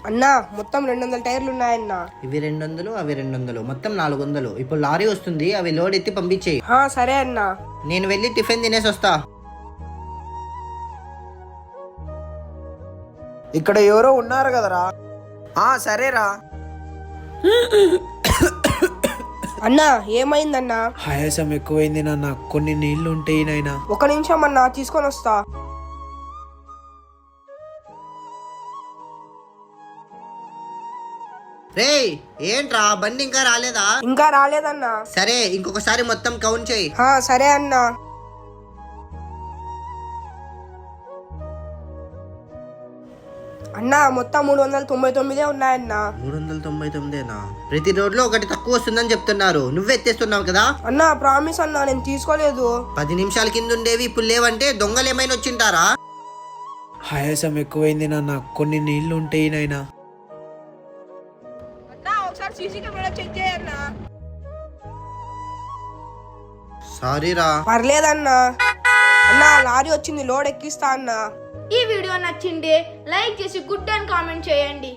అన్నా మొత్తం 200 టైర్లు ఉన్నాయన్నా. ఇవి 200, అవి 200, మొత్తం 400. ఇప్పుడు లారీ వస్తుంది, అవి లోడ్ ఎత్తి పంపించేయి. సరే అన్నా. నేను వెళ్ళి టిఫిన్ తినేసి వస్తా. ఇక్కడ ఎవరో ఉన్నారు కదరా. సరేరా. అన్నా ఏమైందన్నా? ఆయాసం ఎక్కువైంది నాన్న, కొన్ని నీళ్లు ఉంటాయి నాయనా. ఒక నిమిషం అన్నా, తీసుకొని వస్తా. రే ఏంట్రా బండి ఇంకా రాలేదా? ఇంకా రాలేదన్నా. సరే ఇంకొకసారి మొత్తం కౌంట్ చేయి. సరే అన్నా. అన్నా మొత్తం 399 ఉన్నాయన్నా. 399నా? ప్రతి రోడ్లో ఒకటి తక్కువ వస్తుందని చెప్తున్నారు, నువ్వే ఎత్తేస్తున్నావు కదా. అన్నా ప్రామిస్ అన్నా, నేను తీసుకోలేదు. 10 నిమిషాల కింద ఉండేవి ఇప్పుడు లేవంటే దొంగలు ఏమైనా వచ్చింటారా? ఆయాసం ఎక్కువైంది నాన్న, కొన్ని నీళ్లు ఉంటాయి నాయనా. ఒకసారి సీసీ కెమెరా చెక్ చేయన్నా. సారీ రా. పర్లేదన్నా. అన్నా లారీ వచ్చింది, లోడ్ ఎక్కిస్తా అన్నా. ఈ వీడియో నచ్చింది లైక్ చేసి గుడ్ అని కామెంట్ చేయండి.